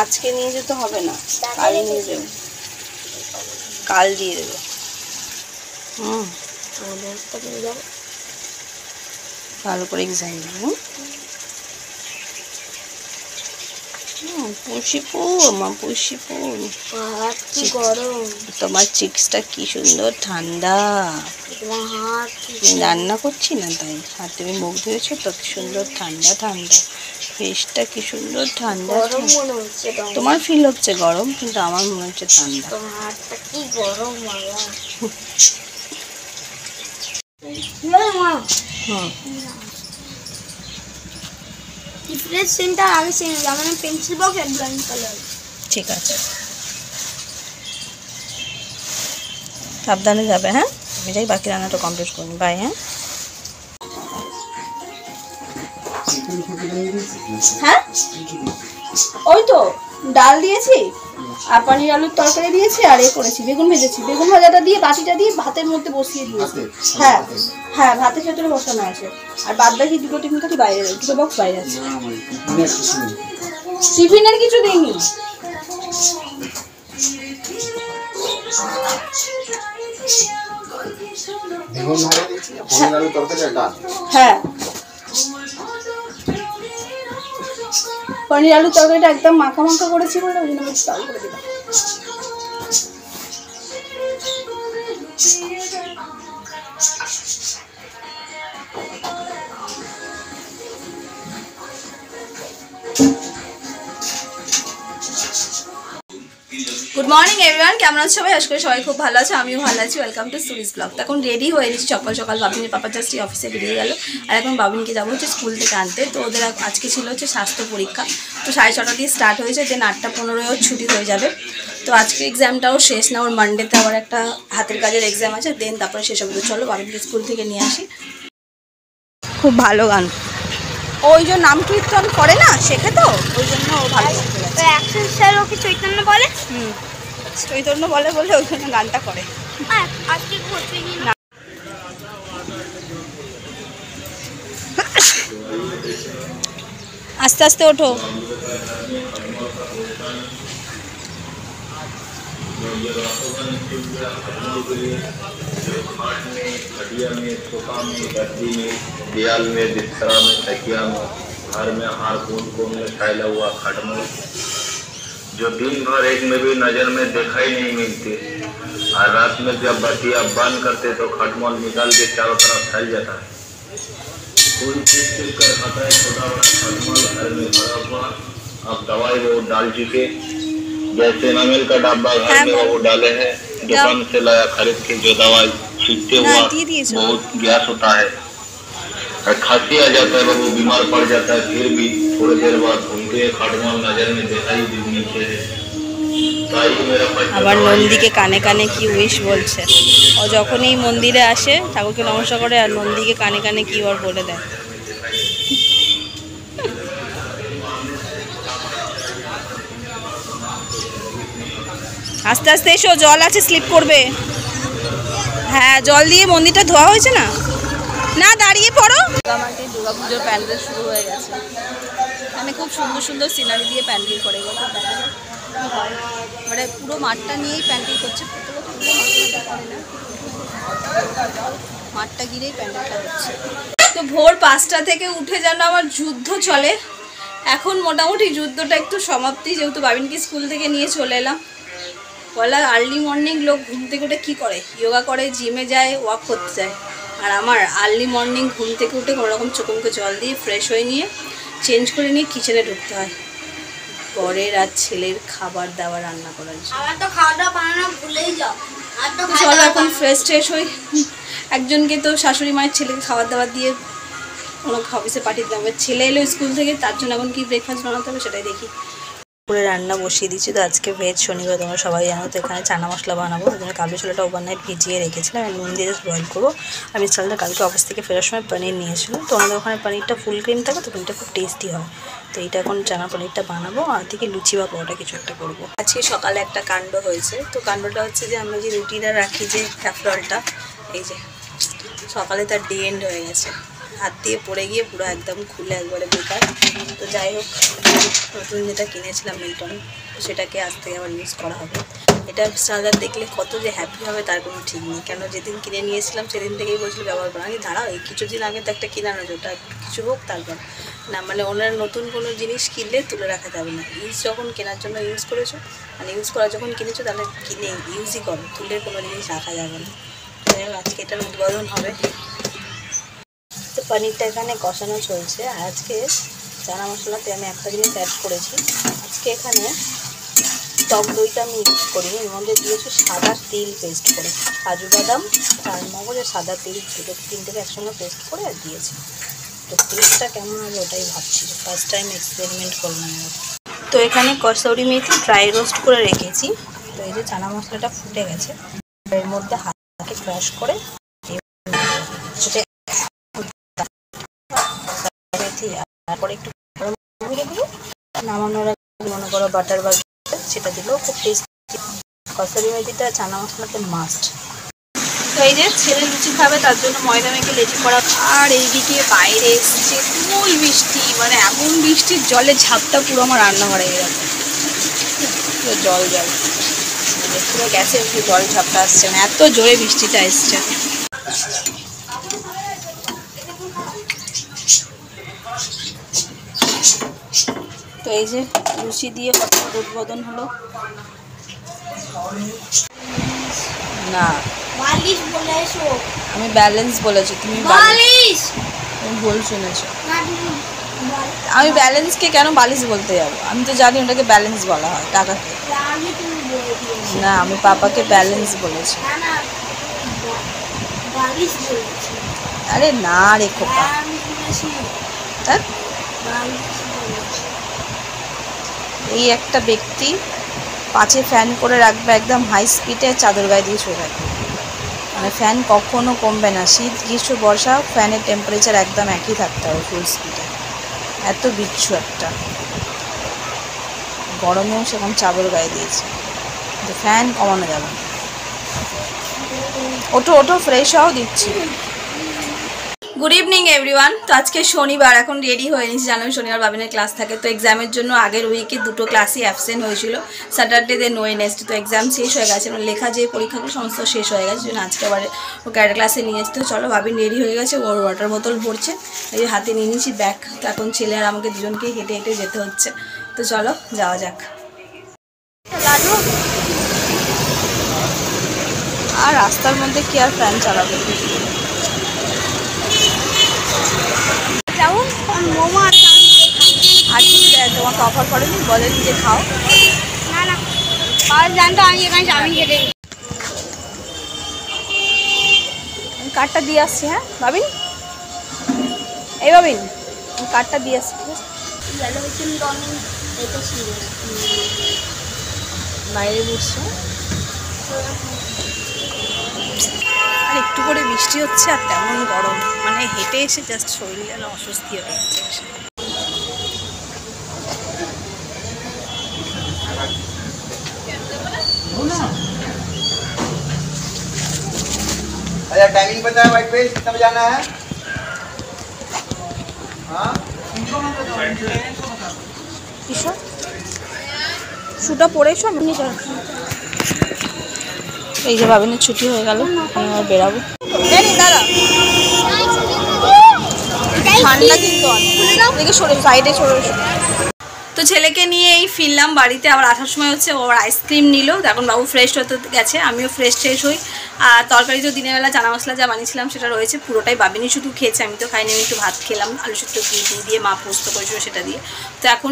আজকে নিয়ে যেতে হবে না, কাল নিয়ে যাবে, কাল দিয়ে দেবে। ভালো করে এক্সাম দেবো। তোমার চিক্সটা কি সুন্দর ঠান্ডা, রান্না করছি না তাই হাত তুমি মুখ ধুয়েছো তো, কি সুন্দর ঠান্ডা ঠান্ডা, ফেসটা কি সুন্দর ঠান্ডা। তোমার ফিল হচ্ছে গরম, কিন্তু আমার মনে হচ্ছে ঠান্ডা। কি গরম পেন্সিল বক্স আর ব্রাউন কালার। ঠিক আছে, সাবধানে যাবে। হ্যাঁ, আমি যাই বাকি রান্নাটা কমপ্লিট করুন। বাই। হ্যাঁ হ্যাঁ, ওই তো ডাল দিয়েছি আর পনির আলুর তরকারি দিয়েছি আর করেছি বেগুন ভেজেছি। বেগুন ভাজাটা দিয়ে বাটিটা দিয়ে ভাতের মধ্যে বসিয়ে দিয়েছি। হ্যাঁ হ্যাঁ, ভাতের ভেতরে বসানো আছে। আর বাদ বাকি দুটো টিফিন কাটি বাইরে, দুটো বক্স বাইরে আছে। টিফিনের কিছু দিইনি। হ্যাঁ, পনির আলুর তরকারিটা একদম মাখা মাখা করেছি বলে ওই জন্য বেশি চাল করে দিলাম। গুড মর্নিং এভরিওয়ান, কেমন আছো সবাই? আশা করি সবাই খুব ভালো আছে, আমিও ভালো আছি। ওয়েলকাম টু সুরিস ব্লগ। এখন রেডি হয়ে নিচ্ছি সকাল সকাল। বাবিনের পাপা জাস্ট অফিসে বেরিয়ে গেল, আর এখন বাবিনকে যাবো হচ্ছে স্কুল থেকে আনতে। তো ওদের আজকে ছিল হচ্ছে স্বাস্থ্য পরীক্ষা, তো 6:30 দিয়ে স্টার্ট হয়েছে, দেন 8:15 ছুটি হয়ে যাবে। তো আজকে এক্সামটাও শেষ না, ওর মানডেতে আবার একটা হাতের কাজের এক্সাম আছে, দেন তারপরে শেষ হবে। তো চলো বাবিনকে স্কুল থেকে নিয়ে আসি। খুব ভালো গান, ওই যে নাম কীর্তন করে না শেখে, তো ওই জন্য ও ভালো শিখে গেছে। ওকে চৈতন্য বলে, চৈতন্য বলে বলে ওই জন্য গানটা করে। আস্তে আস্তে ওঠো। खटिया में, सोफा में, गद्दी में, दीवाल में, बिस्तरा में, तकिया में, घर में, हर कोन में फैला हुआ खटमल, जो दिन भर एक में भी नजर में देखा ही नहीं मिलती, और रात में जब बत्तियां बंद करते तो खटमल निकल के चारों तरफ फैल जाता है। कोई चीज कर खाता है, छोटा बड़ा खटमल घर में भरा हुआ। अब दवाई वो डाल चुके, जैसे नमल का डब्बा घर में वो डाले हैं, दुकान से लाया खरीद के, जो दवाई छींटते हुआ बहुत गैस होता है, खांसी आ जाता है, वो बीमार पड़ जाता है। फिर भी थोड़ी देर बाद उनके खटमल नजर में देखा ही मिलते हैं। আবার নন্দীকে কানে কানে কি উইশ বলছে, ও যখনই মন্দিরে আসে ঠাকুরকে নমস্কার করে আর নন্দীকে কানে কানে কি ওর বলে দেয়। আস্তে আস্তে এসো, জল আছে, স্লিপ করবে। হ্যাঁ, জল দিয়ে মন্দিরটা ধোয়া হয়েছে না, না দাঁড়িয়ে পড়ো। আমাদের দুর্গাপুজোর প্যান্ডেল শুরু হয়ে গেছে, এখানে খুব সুন্দর সুন্দর সিনারি দিয়ে প্যান্ডেল করে গেছে। মানে পুরো মাঠটা নিয়েই প্যান্ডেল করছে, মাঠটা ঘিরেই প্যান্ডেলটা হচ্ছে। তো ভোর 5টা থেকে উঠে যেন আমার যুদ্ধ চলে। এখন মোটামুটি যুদ্ধটা একটু সমাপ্তি, যেহেতু বাবিনকে স্কুল থেকে নিয়ে চলে এলাম। বলা আর্লি মর্নিং লোক ঘুম থেকে উঠে কী করে, যোগা করে, জিমে যায়, ওয়াক করতে যায়। আর আমার আর্লি মর্নিং ঘুম থেকে উঠে কোনোরকম চোখে জল দিয়ে ফ্রেশ হয়ে নিয়ে চেঞ্জ করে নিয়ে কিচেনে ঢুকতে হয়, বরের আর ছেলের খাবার দাবার রান্না করার জন্য। চলো এখন ফ্রেশ ট্রেশ হই। একজনকে তো শাশুড়ি মায়ের ছেলেকে খাবার দাবার দিয়ে কোনো অফিসে পাঠিয়ে দিতে হবে, ছেলে এলো স্কুল থেকে, তার জন্য এখন কি ব্রেকফাস্ট বানাতে হবে সেটাই দেখি। করে রান্না বসিয়ে দিচ্ছি। তো আজকে ভেজ শনিবার, তোমরা সবাই জানো। তো এখানে চানা মশলা বানাবো, ওই জন্য কাবলি ছোলাটা ওভারনাইট ভিজিয়ে রেখেছিলাম, আমি নুন দিয়ে জাস্ট বয়েল করবো। আমি চালটা কালকে অফিস থেকে ফেরার সময় পনির নিয়েছিলাম, তো আমাদের ওখানে পনিরটা ফুল ক্রিম থাকে, তো পনিরটা খুব টেস্টি হয়। তো এইটা এখন চানা পনিরটা বানাবো, আর থেকে লুচি বা পরোটা কিছু একটা করবো। আজকে সকালে একটা কাণ্ড হয়েছে। তো কাণ্ডটা হচ্ছে যে আমরা যে রুটিটা রাখি, যে ক্যাফরলটা, এই যে সকালে তার ডে এন্ড হয়ে গেছে। হাত দিয়ে পড়ে গিয়ে পুরো একদম খুলে একবারে বেকার। তো যাই হোক, নতুন যেটা কিনেছিলাম মিল্টন, সেটাকে আজ থেকে আবার ইউজ করা হবে। এটা চার্জার দেখলে কত যে হ্যাপি হবে তার কোনো ঠিক নেই, কেন যেদিন কিনে নিয়েছিলাম সেদিন থেকেই বলছিল ব্যবহার করা। আমি দাঁড়াও, এই কিছুদিন আগে তো একটা কিনা না, ওটা কিছু হোক তারপর না, মানে ওনার নতুন কোনো জিনিস কিনলে তুলে রাখা যাবে না। ইউজ যখন কেনার জন্য ইউজ করেছো, মানে ইউজ করা যখন কিনেছো তাহলে কিনে ইউজই করো, তুলে কোনো জিনিস রাখা যাবে না। যাই হোক, আজকে এটার উদ্বোধন হবে। তো পনিরটা এখানে কষানো চলছে। আর আজকে চানা মশলাতে আমি একটা জিনিস অ্যাড করেছি। আজকে এখানে টক দইটা আমি ইউজ করিনি, এর মধ্যে দিয়েছি সাদা তিল পেস্ট করে, কাজু বাদাম, চারমগজ আর সাদা তিল তিনটেকে একসঙ্গে পেস্ট করে আর দিয়েছি। তো টেস্টটা কেমন হবে ওটাই ভাবছি, ফার্স্ট টাইম এক্সপেরিমেন্ট করলাম। তো এখানে কসৌরি মেথি ড্রাই রোস্ট করে রেখেছি। তো এই যে চানা মশলাটা ফুটে গেছে, এর মধ্যে হালকা ক্রাশ করে মেথি, তারপরে একটু নামানোর মনে করো বাটার বা সেটা দিলেও খুব টেস্টি। কসুরি মেথিটা চানা মশলাতে মাস্ট। তো এই যে ছেলে লুচি খাবে তার জন্য ময়দা মেখে লেচি করা। আর এইদিকে বাইরে এসছে ফুল বৃষ্টি, মানে এমন বৃষ্টির জলে ঝাপটা পুরো আমার রান্নাঘরে গেছে, জল জল পুরো গ্যাসে জল ঝাপটা আসছে না, এত জোরে বৃষ্টিটা এসছে। তো এই যে লুচি দিয়ে কত উদ্বোধন হলো। না আমি ব্যালেন্স বলেছি, তুমি ভুল শুনেছো। আমি ব্যালেন্সকে কেন বালিশ বলতে যাবো? আমি তো জানি ওটাকে ব্যালেন্স বলা হয় টাকাকে। না, আমি পাপাকে ব্যালেন্স বলেছি। আরে না রে খোকা, এই একটা ব্যক্তি পাঁচে ফ্যান করে রাখবে একদম হাই স্পিডে, চাদর গায়ে দিয়ে শুয়ে থাকবে, মানে ফ্যান কখনো কমবে না, শীত গ্রীষ্ম বর্ষা ফ্যানের টেম্পারেচার একদম একই থাকতে হবে ফুল স্পিডে। এত বিচ্ছু একটা, গরমেও সেরকম চাদর গায়ে দিয়েছে, তো ফ্যান কমানো যাবে না। ওটো ওটো ফ্রেশ হও, দিচ্ছি। Good evening everyone. তো আজকে শনিবার, এখন রেডি হয়ে নিয়েছি, জানাই শনিবার বাবিনের ক্লাস থাকে। তো এক্সামের জন্য আগের উইকে দুটো ক্লাসই অ্যাবসেন্ট হয়েছিল, স্যাটারডে দেন ওয়েডনেসডে। তো এক্সাম শেষ হয়ে গেছে, মানে লেখা যে পরীক্ষাগুলো সমস্ত শেষ হয়ে গেছে, জন্য আজকে আবার ও ক্যারেক্টার ক্লাসে নিয়ে এসেছে। তো চলো, বাবিন রেডি হয়ে গেছে, ওর ওয়াটার বোতল ভরছে, এই হাতে নিয়ে নিয়েছি ব্যাগ। তো এখন ছেলে আর আমাকে দুজনকে হেঁটে হেঁটে যেতে হচ্ছে। তো চলো যাওয়া যাক। আর রাস্তার মধ্যে কি আর ফ্যান চালাবে? আর কি তোমাকে অফার করেনি, বলেন যে খাও? না না, আর জানতো আমি এখানে চাউমিন খেতে। কার্ডটা দিয়ে আসছি। হ্যাঁ বাবিন, এই বাবিন কার্ডটা দিয়ে আসছি। বাইরে বসছো, আর একটু করে বৃষ্টি হচ্ছে আর তেমন গরম, মানে হেঁটে এসে জাস্ট শরীর যেন অস্বস্তি হয়ে যাচ্ছে। अच्छा टाइमिंग पता है वाइट पे कितना बजे जाना है? हाँ কিশোর শুটা পড়েছো? আমি এই যে বাবিনের ছুটি হয়ে গেল, আমরা বেরাবো। দাদা ঠান্ডা কিন্তু অনেক, সরে সাইডে সরে। তো ছেলেকে নিয়ে এই ফিরলাম বাড়িতে, আবার আসার সময় হচ্ছে ওর আইসক্রিম নিল। এখন বাবু ফ্রেশ হতে গেছে, আমিও ফ্রেশ হই। আর তরকারি তো দিনের বেলা চানা মশলা যা বানিয়েছিলাম সেটা রয়েছে, পুরোটাই বাবিনই শুধু খেয়েছে, আমি তো খাইনি। আমি একটু ভাত খেলাম, আলু সিদ্ধ দিয়ে মা পোস্ত করেছিল সেটা দিয়ে। তো এখন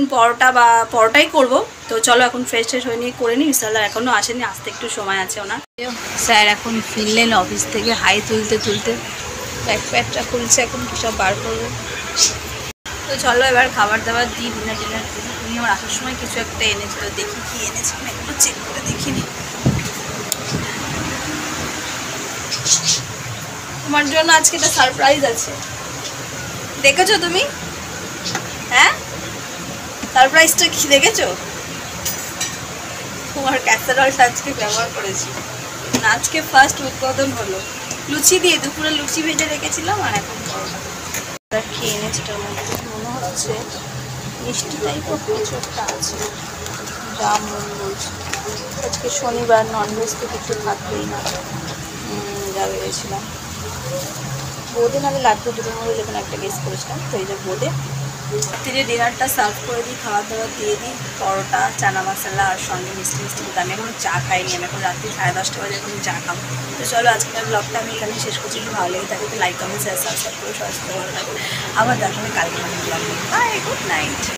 পরোটাই করব। তো চলো এখন ফ্রেশ হয়ে নিয়ে করে নিই। স্যার এখনও আসেনি, আসতে একটু সময় আছে ওনার। স্যার এখন ফিরলেন অফিস থেকে, হাই তুলতে তুলতে প্যাকটা খুলছে, এখন সব বার করবো। তো চলো এবার খাবার দাবার দিই, ডিনার করি। উনি আমার আসার সময় কিছু একটা এনেছিল, দেখি কি এনেছে, আমি এখনো চেক করে দেখিনি। তোমার জন্য আজকে একটা সারপ্রাইজ আছে, দেখেছো তুমি? হ্যাঁ, সারপ্রাইজটা কি দেখেছো? তোমার ক্যাসারলটা আজকে ব্যবহার করেছি, আজকে ফার্স্ট উদ্বোধন হলো। লুচি দিয়ে দুপুরে লুচি ভেজে রেখেছিলাম, আর এখন তার খেয়ে এনেছে, এটার মধ্যে মনে হচ্ছে মিষ্টি টাইপের কিছু একটা আছে, যা মন বলছে। আজকে শনিবার, ননভেজ তো কিছু থাকবেই না, যা বেরিয়েছিলাম। বোঁদে নাহলে লাড্ডু, দুটোর মধ্যে যে কোনো একটা গেস করেছিলাম, তো এই যে বোঁদে। যে ডিনারটা সার্ভ করে দিই, খাবার দাবার দিয়ে দিই, পরোটা, চানা মশলা আর সঙ্গে মিষ্টি মিষ্টি। কিন্তু আমি এখন চা খাইনি, আমি এখন রাত্রি 10:30 বাজে এখন চা খাবো। তো চলো আজকের ব্লগটা আমি এখানে শেষ করছি। একটু ভালো লেগে থাকে তো লাইক, কমেন্ট, শেয়ার, সাবস্ক্রাইব করে সবাই ভালো থাকবে। আবার দেখা হবে কালকে ব্লগ। By, good night.